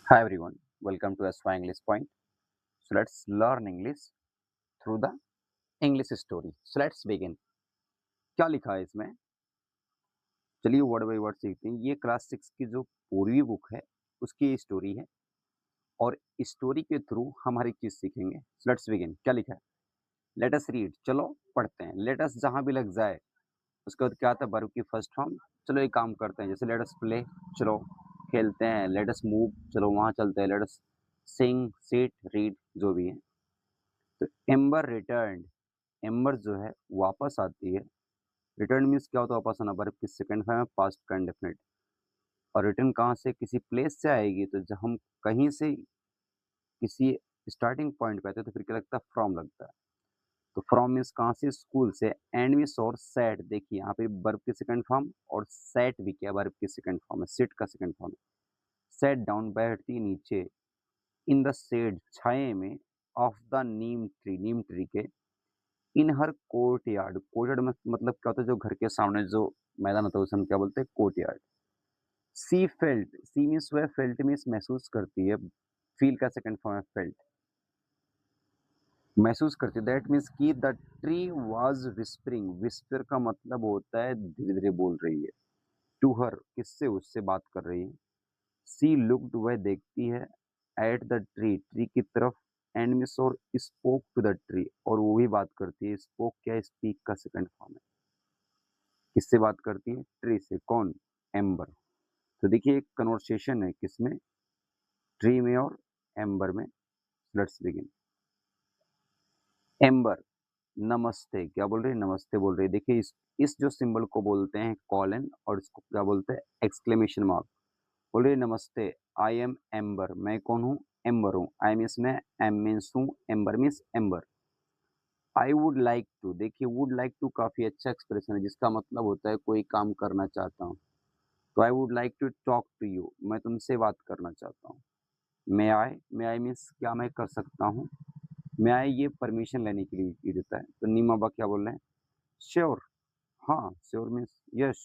Hi everyone, welcome to SY English Point. So let's learn English through the English story. So let's begin. क्या लिखा है इसमें? चलिए word by word सीखते हैं। ये क्लास 6 की जो पूर्वी बुक है उसकी स्टोरी है और स्टोरी के थ्रू हम हर एक चीज सीखेंगे। So let's begin. क्या लिखा है? Let us read. चलो पढ़ते हैं। लेट अस जहां भी लग जाए उसके बाद क्या आता है? वर्ब की फर्स्ट फॉर्म। चलो एक काम करते हैं, जैसे लेट अस प्ले, चलो खेलते हैं। लेट अस मूव, चलो वहां चलते हैं। लेट अस सिंग, सिट, रीड, जो भी है। तो एम्बर रिटर्न, एम्बर जो है वापस आती है। रिटर्न मीन्स क्या होता है? वापस आना। वर्ब की सेकंड फॉर्म है पास्ट का इंडेफिनिट। और रिटर्न कहाँ से? किसी प्लेस से आएगी। तो जब हम कहीं से किसी स्टार्टिंग पॉइंट पे आते हैं तो फिर क्या लगता है? फ्रॉम लगता है। तो फ्रॉम मीन्स कहाँ से? स्कूल से। एंड मीन्स और सेट, देखिए यहाँ पे वर्ब की सेकंड फॉर्म और सेट भी क्या वर्ब की सेकंड फॉर्म है, सिट का सेकंड फॉर्म है। सेट डाउन, बैठती है नीचे। इन द शेड, छाए में। Of the Neem tree, Neem tree के। इन हर कोर्टयार्ड, कोर्टयार्ड मतलब क्या होता है? जो घर के सामने जो मैदान होता है उसे हम क्या बोलते हैं? Courtyard. She felt, she means वह, फेल्ट मीन्स महसूस करती है। फील का सेकंड फॉर्म है फेल्ट, महसूस करती है। दैट मीन्स की the tree was whispering, whisper का मतलब होता है धीरे धीरे बोल रही है। टू हर, किससे? उससे बात कर रही है। सी लुक्ड, वह देखती है। एट द ट्री, ट्री की तरफ। एंड मीन्स और स्पोक टू द ट्री, और वो भी बात करती है। स्पोक क्या? स्पीक का सेकंड फॉर्म है। किससे बात करती है? ट्री से। कौन? एम्बर। तो देखिए एक कन्वर्सेशन है, किसमें? ट्री में और एम्बर में। Let's begin. एम्बर, नमस्ते। क्या बोल रही है? नमस्ते बोल रही है। देखिए इस जो सिंबल को बोलते हैं कॉलन, और इसको क्या बोलते हैं? Exclamation mark. बोल रही है नमस्ते, आई एम एम्बर। मैं कौन हूँ? एम्बर हूँ। आई मीन्स मैं, एम मीन्स हूँ, Amber means Amber. I would like to, देखिए वुड लाइक टू काफी अच्छा एक्सप्रेशन है जिसका मतलब होता है कोई काम करना चाहता हूँ। तो I would like to talk to you, मैं तुमसे बात करना चाहता हूँ। मे आई मीन्स क्या मैं कर सकता हूँ। मे आई ये परमिशन लेने के लिए यूज होता है। तो नीमा बा क्या बोल रहे हैं? श्योर, हाँ। Sure means yes.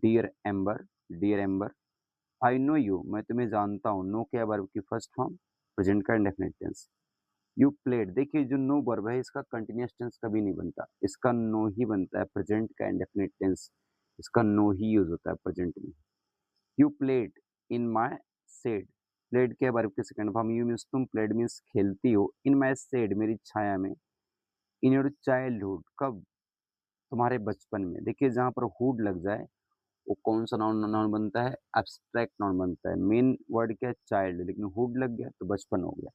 Dear Amber, dear Amber. I know you, मैं तुम्हें जानता हूँ। नो क्या वर्ब की फर्स्ट फॉर्म, प्रेजेंट का इंडेफिनिट टेंस। यू प्लेड, देखिए जो नो वर्ब है इसका कंटिन्यूअस टेंस कभी नहीं बनता, इसका नो ही बनता है। प्रेजेंट का इंडेफिनिट टेंस, इसका नो ही यूज होता है प्रेजेंट में। You played in my shade, played के वर्ब के सेकंड फॉर्म। यू मीन्स तुम, प्लेड मीन्स खेलती हो। इन माई शेड, मेरी छाया में। इन योर चाइल्डहुड, कब? तुम्हारे बचपन में। देखिए जहाँ पर हुड लग जाए वो कौन सा नाउन नाउन बनता है? एब्स्ट्रैक्ट नाउन बनता है। मेन वर्ड क्या है? चाइल्ड, लेकिन हुड लग गया तो बचपन हो गया।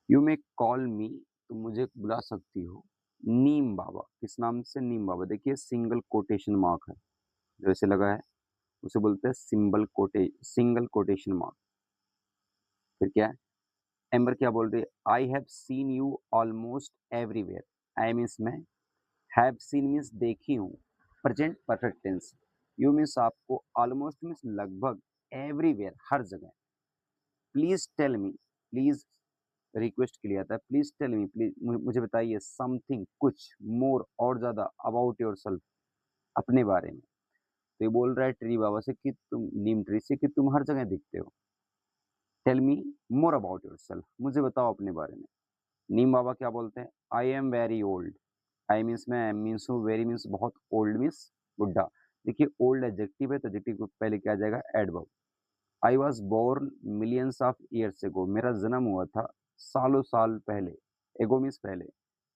यू मे कॉल मी, तुम मुझे बुला सकती हो। नीम बाबा, किस नाम से? नीम बाबा। देखिए सिंगल कोटेशन मार्क है, जो ऐसे लगा है उसे बोलते हैं सिंगल कोटेशन मार्क। फिर क्या है? एम्बर क्या बोल रही है? I have seen you almost everywhere. I means मैं, हैव सीन मीन्स देखी हूँ, present perfect tense. You means आपको, ऑलमोस्ट मीन्स लगभग, एवरीवेयर हर जगह। Please tell me, please request के लिए आता है। प्लीज टेल मी, प्लीज मुझे बताइए। समथिंग, कुछ। मोर, और ज्यादा। अबाउट योर सेल्फ, अपने बारे में। तो ये बोल रहा है ट्री बाबा से कि तुम, नीम ट्री से, कि तुम हर जगह दिखते हो। Tell me more about yourself, मुझे बताओ अपने बारे में। नीम बाबा क्या बोलते हैं? I am very old. I means मैं, एम मीन्स हूँ, वेरी मीन्स बहुत, ओल्ड मीन्स बुढ़ा। देखिए ओल्ड एडजेक्टिव है तो एडजेक्टिव को पहले क्या आ जाएगा? Adverb. I was born millions of years ago, मेरा जन्म हुआ था सालों साल पहले। एगो मीन्स पहले।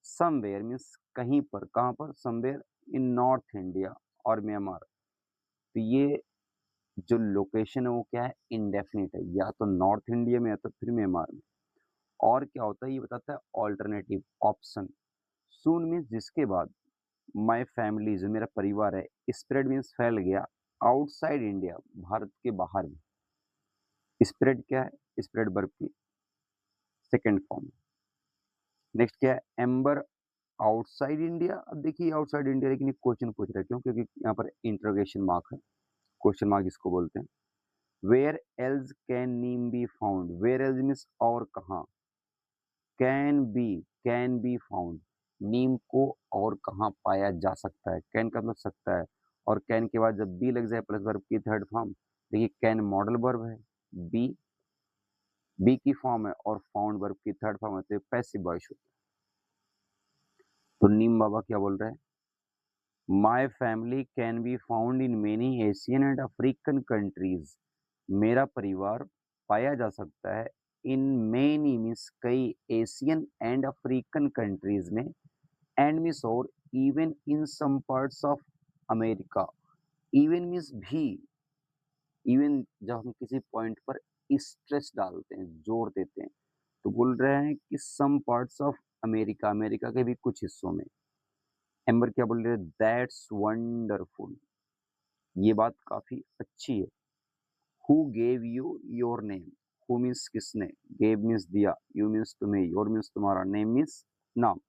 समवेयर मीन्स कहीं पर, कहाँ पर? समवेयर इन नॉर्थ इंडिया और म्यांमार। तो ये जो लोकेशन है वो क्या है? इंडेफिनिट है, या तो नॉर्थ इंडिया में या तो फिर म्यांमार में। और क्या होता है ये बताता है ऑल्टरनेटिव ऑप्शन। सून मीन्स जिसके बाद। माई फैमिली, जो मेरा परिवार है। स्प्रेड मीन्स फैल गया। आउटसाइड इंडिया, भारत के बाहर में। स्प्रेड क्या है? स्प्रेड वर्ब की सेकेंड फॉर्म। नेक्स्ट क्या है? Amber outside India. अब देखिए आउटसाइड इंडिया, लेकिन एक क्वेश्चन पूछ रहा है, क्यों? क्योंकि यहाँ पर इंटरोगेशन मार्क है। क्वेश्चन मार्क इसको बोलते हैं। Where else can neem be found, where else means और कहाँ। कैन बी फाउंड, नीम को और कहाँ पाया जा सकता है। कैन का मतलब सकता है, और कैन के बाद जब बी लग जाए प्लस वर्ब की थर्ड फॉर्म। देखिए कैन मॉडल वर्ब है, बी बी की फॉर्म है और फाउंड वर्ब की थर्ड फॉर्म होती है पैसिव वॉइस होता है। तो नीम बाबा क्या बोल रहे हैं? My family can be found in many Asian and African countries. मेरा परिवार पाया जा सकता है इन मेनी मीन्स कई एशियन एंड अफ्रीकन कंट्रीज में, एंड मीन्स और even in some parts of America. Even means भी, इवन जब हम किसी पॉइंट पर स्ट्रेस डालते हैं, जोर देते हैं, तो बोल रहे हैं कि some parts of America, America के भी कुछ हिस्सों में। एम्बर क्या बोल रहे हैं? दैट्स वंडरफुल, ये बात काफी अच्छी है। Who gave you your name? Who means किसने, गेव मीन्स दिया, यू मीन्स तुम्हें, योर मीन्स तुम्हारा, नेम मीन्स नाम,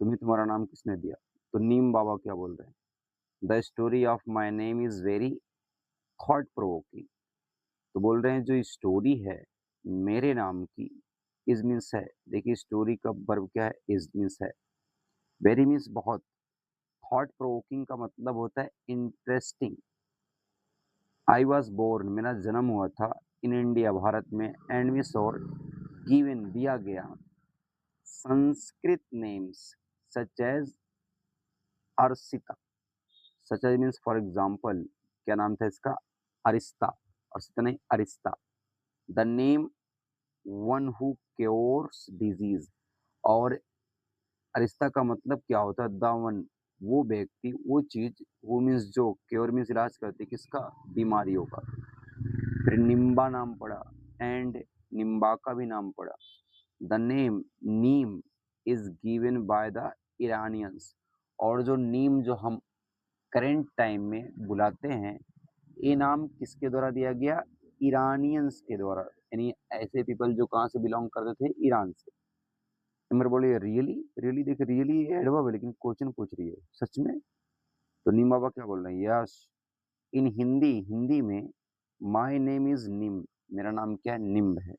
तुम्हें तुम्हारा नाम किसने दिया? तो नीम बाबा क्या बोल रहे हैं? The story of my name is very thought provoking. तो बोल रहे हैं जो स्टोरी है मेरे नाम की, इज मीन्स है, देखिए स्टोरी का वर्ब क्या है, इज मीन्स है, वेरी मीन्स बहुत, थॉट प्रोवोकिंग का मतलब होता है इंटरेस्टिंग। आई वॉज बोर्न, मेरा जन्म हुआ था, इन इंडिया, भारत में, एंड मीन्स और गिवन, दिया गया, Sanskrit names such as Arshita. Such as means for example, क्या नाम था इसका? अरिस्ता, अर्षिता नहीं Arista. The name one who cures disease, और अरिस्ता का मतलब क्या होता है? द वन, वो व्यक्ति, वो चीज, वो मीन्स जो, क्योर मीन्स इलाज करती किसका? बीमारियों का। फिर निम्बा नाम पड़ा, एंड निम्बा का भी नाम पड़ा। The name Neem is given by the Iranians, और जो नीम जो हम करेंट टाइम में बुलाते हैं, ये नाम किसके द्वारा दिया गया? ईरानियंस के द्वारा, यानी ऐसे पीपल जो कहाँ से बिलोंग करते थे? ईरान से। इमर बोले रियली, रियली देख, रियली एडवर्ब है लेकिन क्वेश्चन पूछ रही है, सच में? तो नीम बाबा क्या बोल रहे हैं? यस, इन हिंदी, हिंदी में माई नेम इज निम, मेरा नाम क्या है? निम्ब है।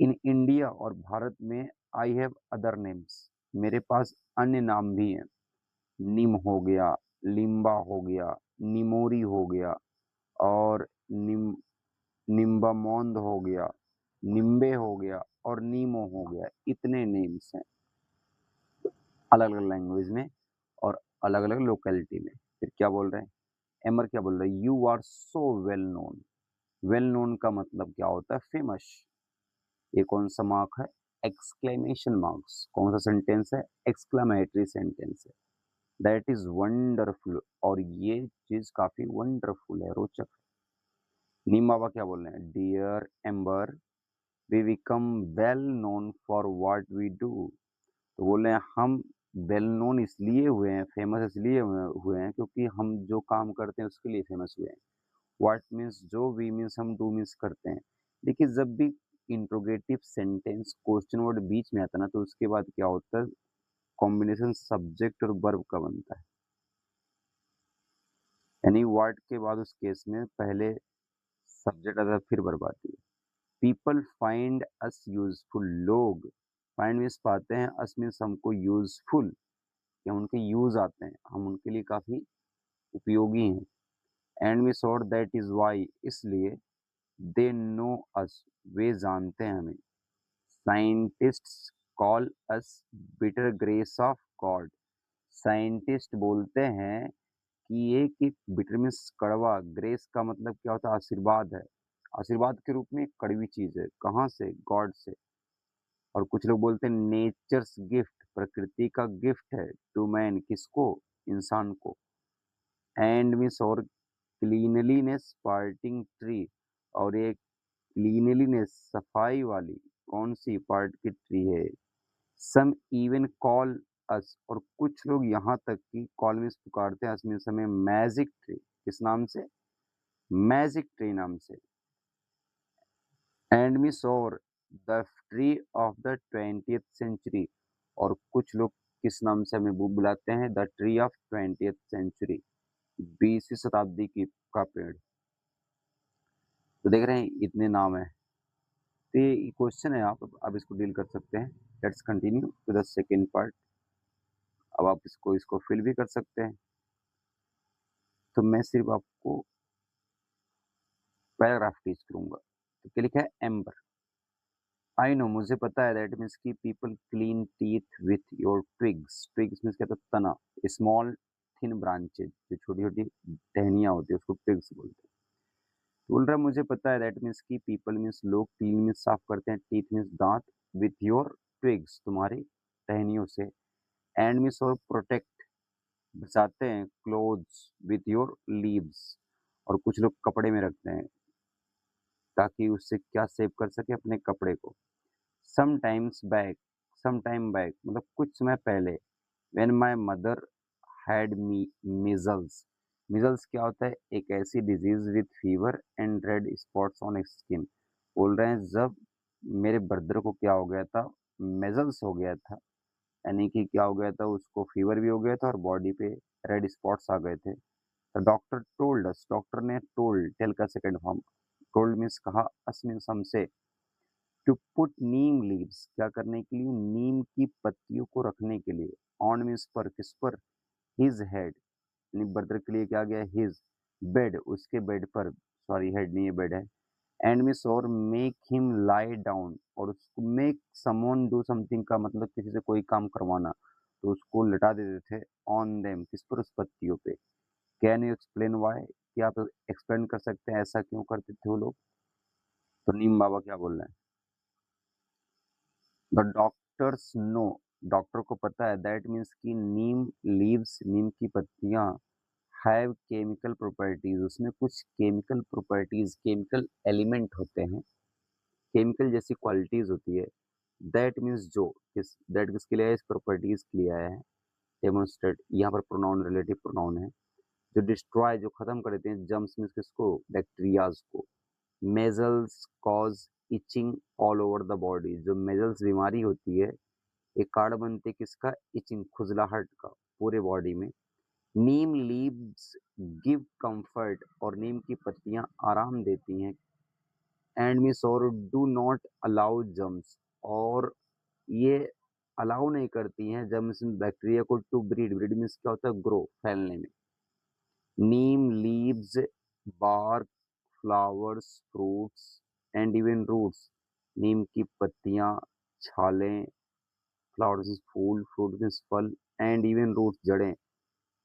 इन इंडिया, और भारत में, आई हैव अदर नेम्स, मेरे पास अन्य नाम भी हैं। निम हो गया, लिम्बा हो गया, निमोरी हो गया, और निम्बामोंद हो गया, निम्बे हो गया, और नीमो हो गया। इतने नेम्स हैं अलग अलग लैंग्वेज में और अलग अलग लोकेलिटी में। फिर क्या बोल रहे हैं? एमर क्या बोल रहे हैं? You are so well known. Well known का मतलब क्या होता है? फेमस। ये कौन सा मार्क है? Exclamation marks. कौन सा सेंटेंस है? एक्सक्लेमेटरी सेंटेंस है। दैट इज वंडरफुल, और ये चीज काफी वंडरफुल है, रोचक है। नीम बाबा क्या बोल रहे हैं? Dear Amber, we become well known for what we do. तो बोल रहे हैं हम वेल नोन इसलिए हुए हैं, फेमस इसलिए हुए हैं, क्योंकि हम जो काम करते हैं उसके लिए फेमस हुए हैं। व्हाट मीन्स जो, वी मीन्स हम, डू मीन्स करते हैं। देखिए जब भी इंट्रोगेटिव सेंटेंस क्वेश्चन वर्ड बीच में आता है ना, तो उसके बाद क्या होता है? कॉम्बिनेशन सब्जेक्ट और वर्ब का बनता है, यानी वर्ड के बाद उस केस में पहले सब्जेक्ट आता है फिर वर्ब आती है। पीपल फाइंड अस यूजफुल, लोग, फाइंड मीन्स पाते हैं, अस मीन्स हमको, यूजफुल कि हम उनके यूज आते हैं, हम उनके लिए काफी उपयोगी हैं। एंड मीन्स और दैट इज वाई, इसलिए, दे नो अस, वे जानते हैं हमें। Scientists call us bitter grace of God. Scientist बोलते हैं कि ये कि बिटर मीन्स कड़वा, ग्रेस का मतलब क्या होता है? आशीर्वाद है, आशीर्वाद के रूप में एक कड़वी चीज है, कहाँ से? गॉड से। और कुछ लोग बोलते हैं नेचर्स गिफ्ट, प्रकृति का गिफ्ट है, टू मैन, किसको? इंसान को। एंड मीन्स और क्लीनलीनेस पार्टिंग ट्री, और एक क्लीनलीनेस सफाई वाली कौन सी पार्ट की ट्री है? सम इवन कॉल अस, और कुछ लोग यहाँ तक कि कॉल मीन्स पुकारते हैं, अस मीन्स हमें, मैजिक ट्री, किस नाम से? मैजिक ट्री नाम से। एंड मीन्स और the tree of the 20th century, और कुछ लोग किस नाम से हमें बुलाते हैं? The tree of 20th century, 20वीं शताब्दी की का पेड़। तो देख रहे हैं इतने नाम है। तो ये क्वेश्चन है, आप इसको डील कर सकते हैं। Let's continue to the second part. अब आप इसको इसको फिल भी कर सकते हैं। तो मैं सिर्फ आपको पैराग्राफ टीच करूंगा। तो क्या लिखा है एम्बर। आई नो मुझे पता है दैट मीन्स की people clean teeth with your twigs. Twigs means क्या होता है तना, स्मॉल थिन ब्रांचेज, जो छोटी छोटी टहनियाँ होती है उसको ट्विग्स बोलते हैं। बोल रहा है मुझे पता है दैट मीन्स की पीपल मीन्स लोग क्लीन मीन्स साफ करते हैं, टीथ मीन्स दांत, विथ योर ट्विग्स तुम्हारी टहनियों से, एंड मीन्स और प्रोटेक्ट बचाते हैं, क्लोथ्स विथ योर लीव्स, और कुछ लोग कपड़े में रखते हैं ताकि उससे क्या सेव कर सके अपने कपड़े को। Sometimes back, some time back मतलब कुछ समय पहले, when my mother had me measles. Measles क्या होता है? एक ऐसी disease with fever and red spots on skin. बोल रहे हैं जब मेरे ब्रदर को क्या हो गया था, मेजल्स हो गया था, यानी कि क्या हो गया था, उसको फीवर भी हो गया था और बॉडी पे रेड स्पॉट्स आ गए थे। The doctor told us, doctor ने टोल्ड, टेल का सेकंड फॉर्म, टोल्ड मीन्स कहा, अस मीन्स हमसे, टू पुट नीम लीव्स, क्या करने के लिए, नीम की पत्तियों को रखने के लिए, ऑन मीन्स पर, किस पर, हिज हेड, यानी ब्रदर के लिए क्या गया, हिज बेड, उसके बेड पर, सॉरी हेड नहीं है बेड है, एंड मीन्स और मेक हिम लाई डाउन, और उसको मेक समवन डू समथिंग का मतलब किसी से कोई काम करवाना, तो उसको लटा देते थे, ऑन देम, किस पर, उस पत्तियों पे। कैन यू एक्सप्लेन वाई, क्या आप एक्सप्लेन कर सकते हैं ऐसा क्यों करते थे वो लोग? तो नीम बाबा क्या बोल रहे हैं, द डॉक्टर्स नो, डॉक्टर को पता है, दैट मीन्स की नीम लीव्स, नीम की पत्तियां, हैव केमिकल प्रॉपर्टीज, उसमें कुछ केमिकल प्रॉपर्टीज, केमिकल एलिमेंट होते हैं, केमिकल जैसी क्वालिटीज होती है, दैट मीन्स जो, किस दैट किसके लिए है, इस प्रॉपर्टीज के लिए आया है, डेमोन्स्ट्रेट, यहाँ पर प्रोनाउन रिलेटिव प्रोनाउन है, जो डिस्ट्रॉय, जो खत्म कर देते हैं, जम्स मीन्स किसको, बैक्टीरियाज को, measles cause itching all over the body, जो मेजल्स बीमारी होती है, एक कार्ड बनते हैं किसका, इचिंग, खुजलाहट का, पूरे बॉडी में। नीम लीव्स गिव कंफर्ट, और नीम की पत्तियां आराम देती हैं, एंड मीन्स और डू नॉट अलाउ जर्म्स, और ये अलाउ नहीं करती हैं जर्म्स बैक्टीरिया को टू ब्रीड, ब्रीड मीन्स क्या होता है, ग्रो, फैलने में। Neem leaves, bark, flowers, fruits and even roots, neem की पत्तियां, छालें, फ्लावर्स मीन्स फूल, फ्रूट मीन्स फल, एंड इवन रूट्स, जड़ें,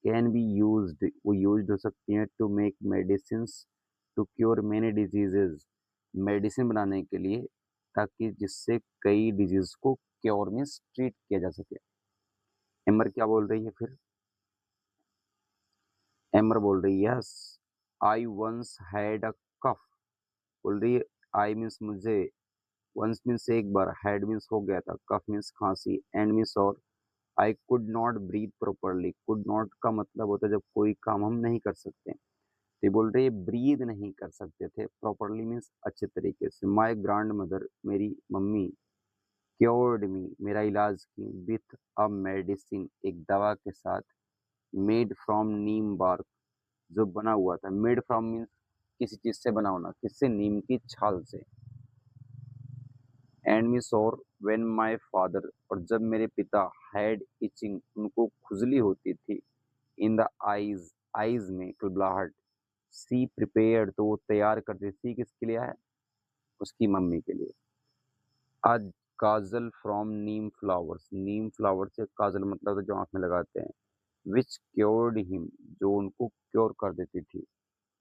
कैन बी यूज्ड, वो यूज्ड हो सकती हैं, to make medicine, to cure many diseases, medicine बनाने के लिए, ताकि जिससे कई डिजीज को क्योर मीन्स ट्रीट किया जा सके। एमर क्या बोल रही है फिर, एमर बोल रही है yes, I once had a cough, बोल रही है आई मीन्स मुझे, वंस मीन्स एक बार, हैड मीन्स हो गया था, कफ मीन्स खांसी, एंड मीन्स और, I could not breathe properly, could not का मतलब होता है जब कोई काम हम नहीं कर सकते, तो ये बोल रहे हैं ब्रीद नहीं कर सकते थे, प्रॉपरली मीन्स अच्छे तरीके से। माय ग्रैंड मदर, मेरी मम्मी, क्योर्ड मी, मेरा इलाज की, विथ अ मेडिसिन, एक दवा के साथ, मेड फ्रॉम नीम बार्क, जो बना हुआ था, मेड फ्रॉम मीन्स किसी चीज से बना होना, किससे, नीम की छाल से, एंड मीन्स और, व्हेन माय फादर, और जब मेरे पिता, हैड इचिंग, उनको खुजली होती थी, इन द आईज, आईज में कुलबलाहट, सी प्रिपेयर्ड, तो वो तैयार करती थी, किसके लिए है, उसकी मम्मी के लिए, आज kajal from neem flowers, neem flower से काजल मतलब जो आंख में लगाते हैं, विच क्योर्ड हिम, जो उनको क्योर कर देती थी।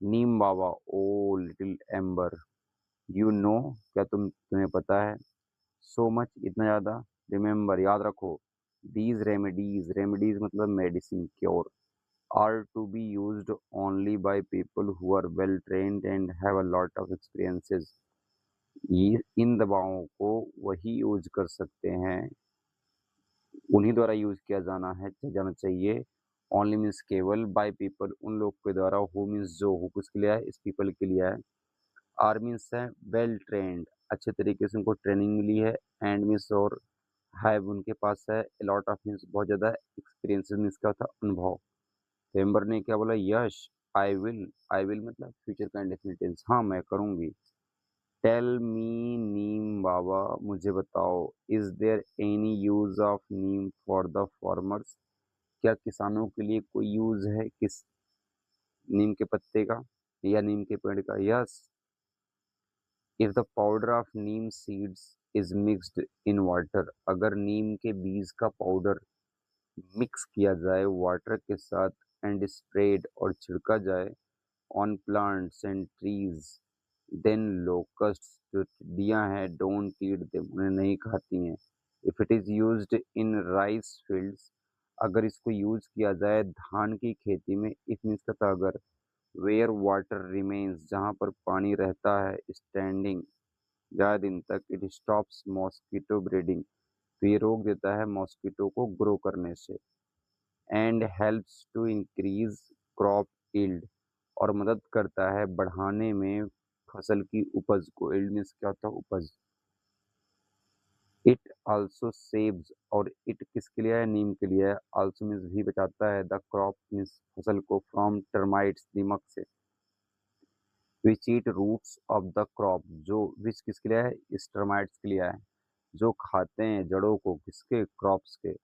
नीम बाबा, ओ लिटिल एम्बर, यू नो, क्या तुम्हें पता है, सो मच, इतना ज्यादा, रिमेम्बर, याद रखो, दीज रेमेडीज, रेमेडीज मतलब medicine, cure, are to be used only by people who are well trained and have a lot of experiences, ये इन दवाओं को वही यूज कर सकते हैं, उन्हीं द्वारा यूज किया जाना चाहिए, ओनली मीन्स केवल, बाय पीपल, उन लोग के द्वारा, हु मीन्स जो, हु किसके लिए है, इस पीपल के लिए है, आर मीन्स है वेल ट्रेंड, अच्छे तरीके से उनको ट्रेनिंग मिली है, एंड मीन्स और, हैव उनके पास है, लॉट ऑफ मीन्स बहुत ज्यादा, एक्सपीरियंसेस मीन्स क्या था, अनुभव। चेम्बर ने क्या बोला, yes, I will, I will मतलब फ्यूचर का इंडेफिनिट टेंस, हाँ मैं करूंगी। टेल मी नीम बाबा, मुझे बताओ, is there any use of neem for the farmers, क्या किसानों के लिए कोई यूज है किस नीम के पत्ते का या नीम के पेड़ का? Yes, if the powder of Neem seeds is mixed in water, अगर नीम के बीज का पाउडर मिक्स किया जाए वाटर के साथ एंड स्प्रेड और छिड़का जाए on plants and trees, then locust जो टिड्डियां हैं डोंट ईट देम, उन्हें नहीं खाती हैं। If it is used in rice fields, अगर इसको यूज किया जाए धान की खेती में, इट मीन्स का अगर वेयर वाटर रिमेन्स, जहाँ पर पानी रहता है स्टैंडिंग ज़्यादा दिन तक, इट स्टॉप्स मॉस्किटो ब्रीडिंग, तो ये रोक देता है मॉस्किटो को ग्रो करने से। And helps to increase crop yield, और मदद करता है बढ़ाने में फसल की उपज को। यील्ड मीन्स क्या होता है? उपज। इट आल्सो सेव्स, और इट किसके लिए है? नीम के लिए है। आल्सो मीन्स भी बचाता है द क्रॉप मीन्स फसल को फ्रॉम टर्माइट्स दीमक से। विच ईट रूट्स ऑफ द क्रॉप, जो विच किसके लिए है? इस टर्माइट्स के लिए है, जो खाते हैं जड़ों को, किसके? क्रॉप्स के।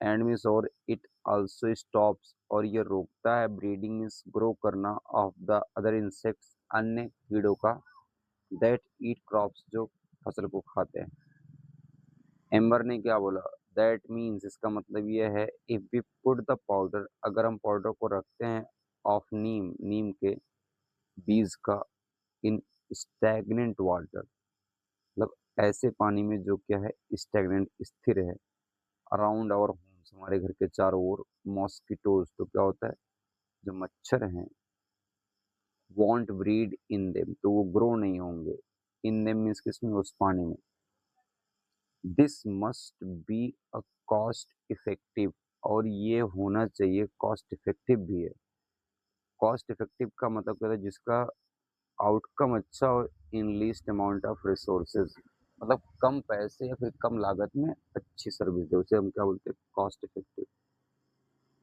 एंड मीन्स और इट आल्सो स्टॉप्स, और ये रोकता है ब्रीडिंग मीन्स ग्रो करना ऑफ द अदर इंसेक्ट्स, अन्य कीड़ों का, दैट ईट क्रॉप्स, जो फसल को खाते हैं। एम्बर ने क्या बोला? दैट मीन्स, इसका मतलब ये है, if we put the powder, अगर हम पाउडर को रखते हैं ऑफ नीम, नीम के बीज का, इन स्टैग्नेंट वाटर, मतलब ऐसे पानी में जो क्या है? स्टैग्नेंट, स्थिर है। अराउंड आवर होम्स, हमारे घर के चारों ओर, मॉस्किटोज, तो क्या होता है? जो मच्छर हैं, वॉन्ट ब्रीड इन देम, तो वो ग्रो नहीं होंगे। इन देम मीन्स किसमें? उस पानी में। This must be a cost effective, और ये होना चाहिए कॉस्ट इफेक्टिव भी है। कॉस्ट इफेक्टिव का मतलब क्या है? जिसका आउटकम अच्छा हो इन लीस्ट अमाउंट ऑफ रिसोर्सेज, मतलब कम पैसे या फिर कम लागत में अच्छी सर्विस दे, उसे हम क्या बोलते हैं? Cost effective.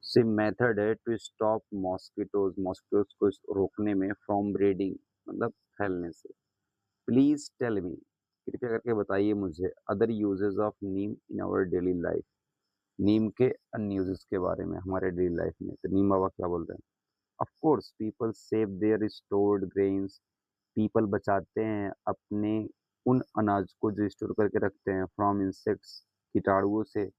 सिम मेथड है टू स्टॉप मॉस्किटोज, मॉस्किटोज को रोकने में, फ्रॉम ब्रीडिंग, मतलब फैलने से। प्लीज टेल मी, कृपया करके बताइए मुझे, other uses of neem in our daily life, neem के अन्य यूजेस के बारे में हमारे डेली लाइफ में। तो नीम बाबा क्या बोल रहे हैं? Of course people save their stored grains, people बचाते हैं अपने उन अनाज को जो स्टोर करके रखते हैं, फ्रॉम इंसेक्ट्स, कीटाणुओं से,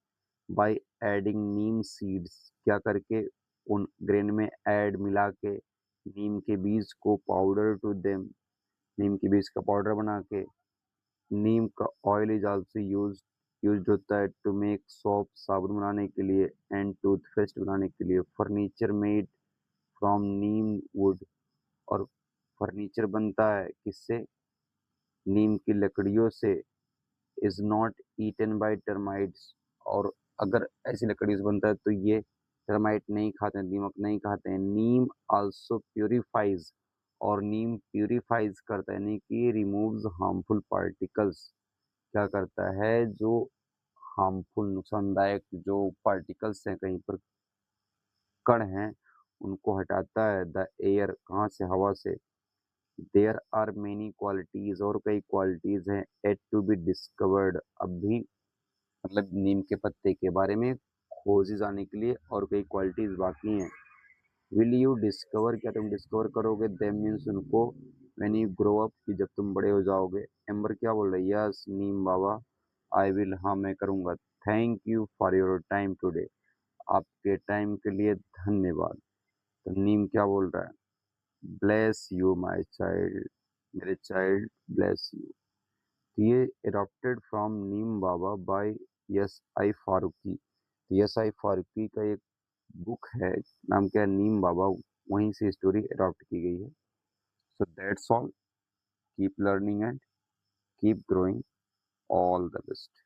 बाय एडिंग नीम सीड्स, क्या करके? उन ग्रेन में ऐड, मिला के, नीम के बीज को, पाउडर टू देम, नीम के बीज का पाउडर बना के। नीम का ऑयल इज आल्सो यूज्ड होता है टू मेक सोप, साबुन बनाने के लिए, एंड टूथपेस्ट बनाने के लिए। Furniture made from neem wood, और फर्नीचर बनता है किससे? नीम की लकड़ियों से। Is not eaten by termites, और अगर ऐसी लकड़ी से बनता है तो ये टर्माइट नहीं खाते हैं, दीमक नहीं खाते हैं। नीम आल्सो प्यूरिफाइज, और नीम प्यूरिफाइज करता है, यानी कि रिमूव्स हार्मफुल पार्टिकल्स, क्या करता है? जो हार्मफुल, नुकसानदायक जो पार्टिकल्स हैं, कहीं पर कण हैं, उनको हटाता है। द एयर, कहाँ से? हवा से। देयर आर मेनी क्वालिटीज, और कई क्वालिटीज हैं, एट टू बी डिस्कवर्ड, अब भी, मतलब नीम के पत्ते के बारे में खोजी जाने के लिए और कई क्वालिटीज बाकी हैं। विल यू डिस्कवर, क्या तुम डिस्कवर करोगे? देम मीन्स उनको, व्हेन यू ग्रो अप, कि जब तुम बड़े हो जाओगे। एम्बर क्या बोल रही है? Yes Neem Baba, I will, हाँ मैं करूँगा। Thank you for your time today, आपके टाइम के लिए धन्यवाद। तो नीम क्या बोल रहा है? ब्लेस यू माई चाइल्ड, मेरे चाइल्ड, ब्लेस यू। ये adapted from Neem Baba by S I Farooqui. S I Farooqui का एक बुक है, नाम क्या है? नीम बाबा, वहीं से स्टोरी अडॉप्ट की गई है। So that's all, keep learning and keep growing, all the best.